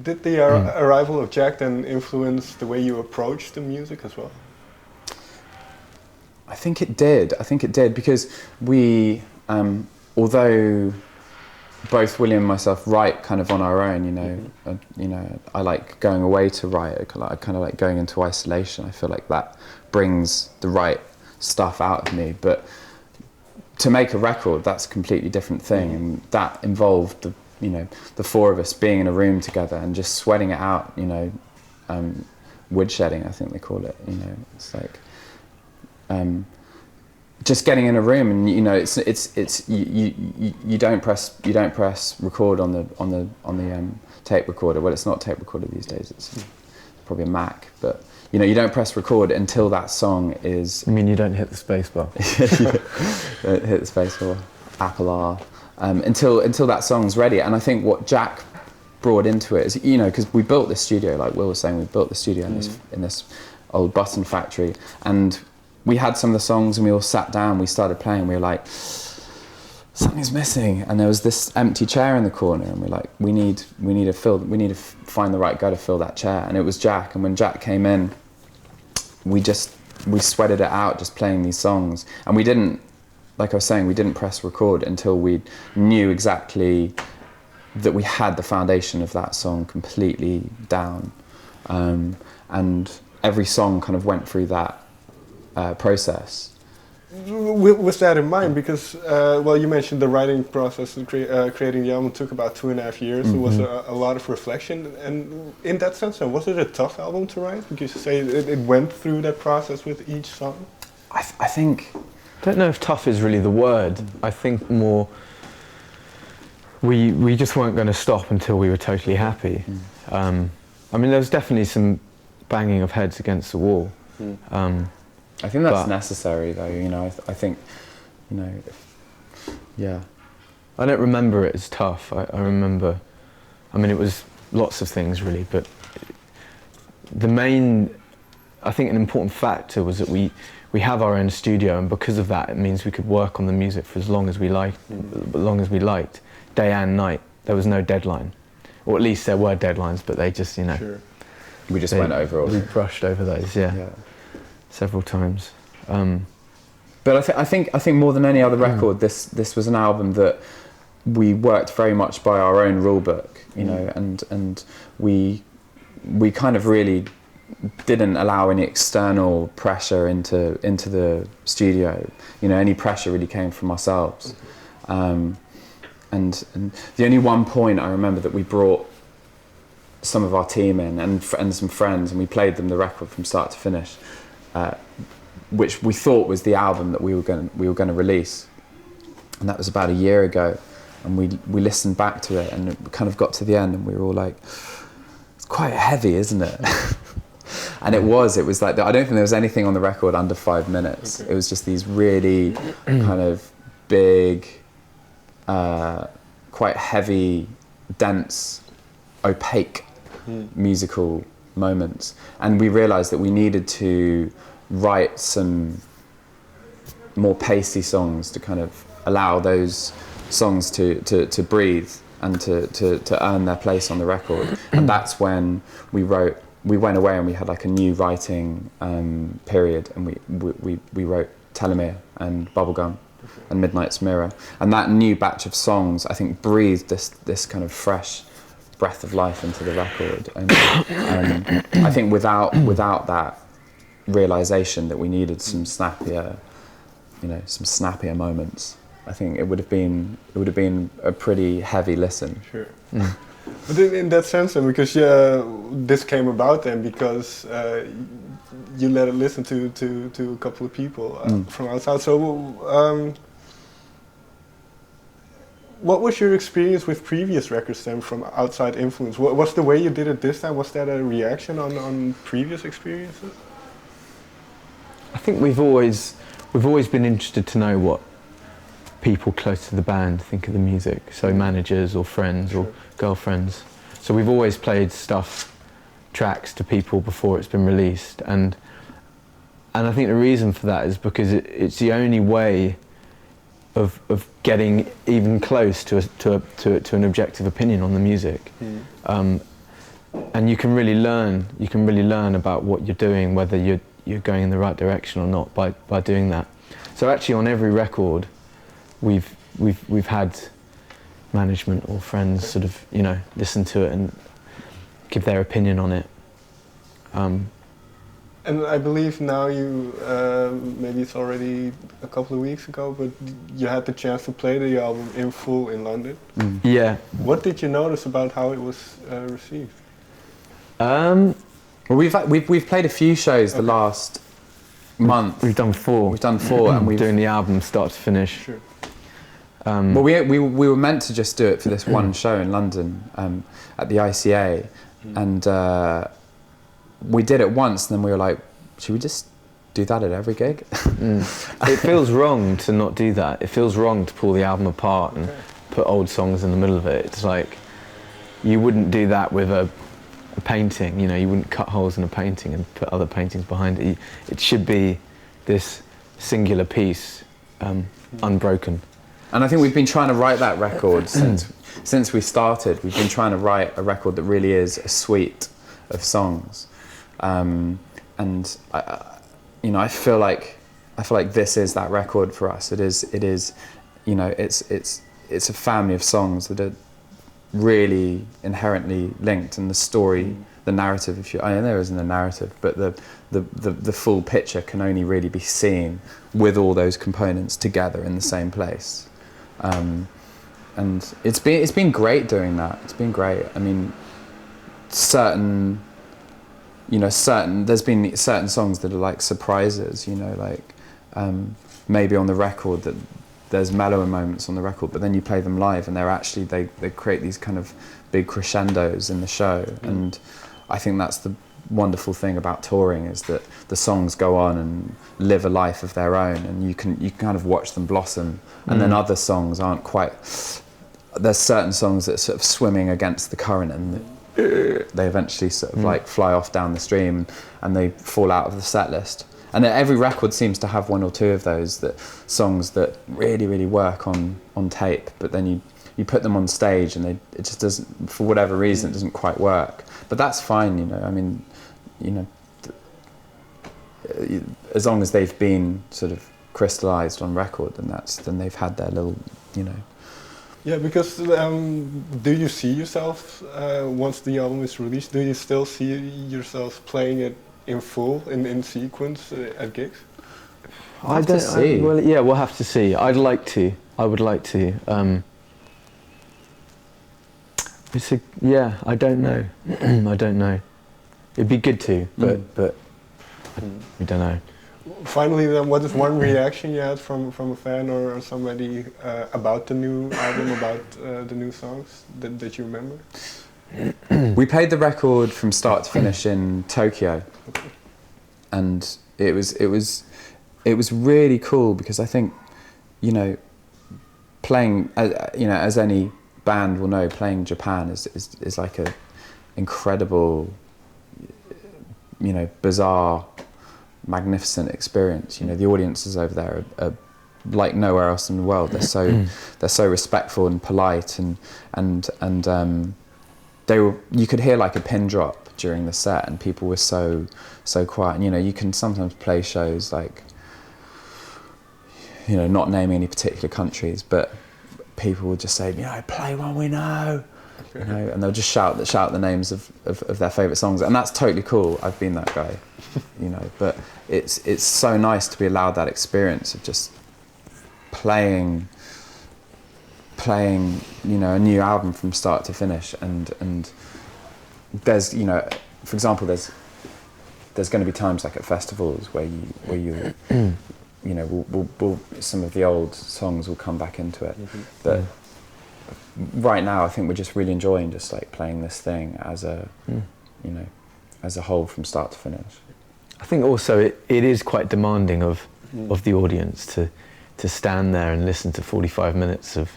Did the arrival of Jack then influence the way you approach the music as well? I think it did. I think it did because we, although both William and myself write kind of on our own, you know, I like going away to write. I kind of like going into isolation. I feel like that brings the right stuff out of me. But to make a record, that's a completely different thing, and that involved the four of us being in a room together and just sweating it out. You know, woodshedding, I think they call it. You know, it's like. Just getting in a room, and you know, you don't press record on the tape recorder. Well, it's not a tape recorder these days. It's probably a Mac, but you know, you don't press record until that song is. I mean, you don't hit the space bar. Don't hit the space bar. Apple R. Until that song's ready, and I think what Jack brought into it is, you know, because we built this studio, like Will was saying, we built the studio in this old button factory, and we had some of the songs and we all sat down, we started playing, we were like, something's missing, and there was this empty chair in the corner, and we're like, we need to find the right guy to fill that chair, and it was Jack. And when Jack came in, we sweated it out just playing these songs, and we didn't, like I was saying, we didn't press record until we knew exactly that we had the foundation of that song completely down, and every song kind of went through that process. With that in mind, because well, you mentioned the writing process and creating the album took about 2.5 years. It was a lot of reflection, and in that sense, then, was it a tough album to write? Because you say it went through that process with each song. I think. I don't know if tough is really the word. I think more. We just weren't going to stop until we were totally happy. I mean, there was definitely some banging of heads against the wall. I think that's necessary, though. You know, I think, you know, yeah. I don't remember it as tough. I remember, I mean, it was lots of things really, but the main, I think, an important factor was that we have our own studio, and because of that, it means we could work on the music for as long as we liked, day and night. There was no deadline, or at least there were deadlines, but they just, you know, we just went over all. We brushed over those, yeah. Several times. But I think more than any other record, this was an album that we worked very much by our own rule book, you know, and we kind of really didn't allow any external pressure into the studio. You know, any pressure really came from ourselves. And the only one point I remember that we brought some of our team in and some friends, and we played them the record from start to finish. Which we thought was the album that we were going to release, and that was about a year ago. And we listened back to it, and it kind of got to the end, and we were all like, "It's quite heavy, isn't it?" And it was like, I don't think there was anything on the record under 5 minutes. It was just these really kind of big, quite heavy, dense, opaque musical moments, and we realized that we needed to write some more pacey songs to kind of allow those songs to breathe and to earn their place on the record. And that's when we went away and we had like a new writing period, and we wrote Telomere and Bubblegum and Midnight's Mirror, and that new batch of songs, I think, breathed this kind of fresh breath of life into the record. And I think without that realization that we needed some snappier moments, I think it would have been a pretty heavy listen. Sure. But in that sense, then, because this came about then because you let it listen to a couple of people from outside. So what was your experience with previous records then from outside influence? What's the way you did it this time? Was that a reaction on previous experiences? I think we've always been interested to know what people close to the band think of the music, so managers or friends or girlfriends. So we've always played tracks to people before it's been released, and I think the reason for that is because it's the only way of getting even close to an objective opinion on the music. and you can really learn. You can really learn about what you're doing, whether you're going in the right direction or not by doing that. So actually, on every record, we've had management or friends sort of listen to it and give their opinion on it. And I believe now you, maybe it's already a couple of weeks ago, but you had the chance to play the album in full in London. Yeah. What did you notice about how it was received? Well, we've played a few shows the last month. We've done 4. We've done 4, and we're doing the album start to finish. Sure. Well, we were meant to just do it for this one show in London at the ICA, and we did it once, and then we were like, should we just do that at every gig? It feels wrong to not do that. It feels wrong to pull the album apart and put old songs in the middle of it. It's like, you wouldn't do that with a painting, you wouldn't cut holes in a painting and put other paintings behind it. It should be this singular piece, unbroken. And I think we've been trying to write that record since we started. We've been trying to write a record that really is a suite of songs. And I feel like this is that record for us. It is it's a family of songs that are really inherently linked, and the story, the narrative, I know there isn't a narrative, but the full picture can only really be seen with all those components together in the same place. And it's been great doing that. It's been great. I mean, there's been certain songs that are like surprises, maybe on the record that there's mellower moments on the record, but then you play them live and they create these kind of big crescendos in the show. And I think that's the wonderful thing about touring, is that the songs go on and live a life of their own, and you can kind of watch them blossom. And then other songs aren't quite, there's certain songs that are sort of swimming against the current, and they eventually sort of like fly off down the stream and they fall out of the set list. And every record seems to have one or two of those songs that really, really work on tape, but then you put them on stage and it just doesn't, for whatever reason, it doesn't quite work. But that's fine, I mean, as long as they've been sort of crystallized on record, then they've had their little, Yeah, because do you see yourself, once the album is released, do you still see yourself playing it in full, in sequence at gigs? We'll have to see. Well, yeah, we'll have to see. I would like to. I don't know. I don't know. It'd be good to, but we don't know. Finally, then, what is one reaction you had from a fan or somebody about the new album, about the new songs that you remember? We played the record from start to finish in Tokyo, and it was really cool, because I think, playing, as any band will know, playing Japan is like a incredible, bizarre, magnificent experience. The audiences over there are like nowhere else in the world. They're so respectful and polite, and you could hear like a pin drop during the set, and people were so quiet. And you can sometimes play shows like, not naming any particular countries, but people would just say, play one we know. And they'll just shout the names of their favourite songs, and that's totally cool. I've been that guy, but it's so nice to be allowed that experience of just playing a new album from start to finish. And there's, for example, there's going to be times like at festivals where you we'll some of the old songs will come back into it, but right now I think we're just really enjoying just like playing this thing as a as a whole from start to finish. I think also it is quite demanding of the audience to stand there and listen to 45 minutes of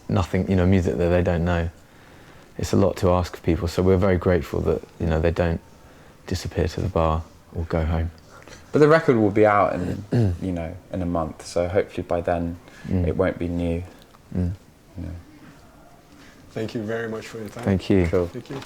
nothing, music that they don't know. It's a lot to ask of people, so we're very grateful that they don't disappear to the bar or go home. But the record will be out in in a month, so hopefully by then it won't be new. Thank you very much for your time. Thank you. Cool. Thank you.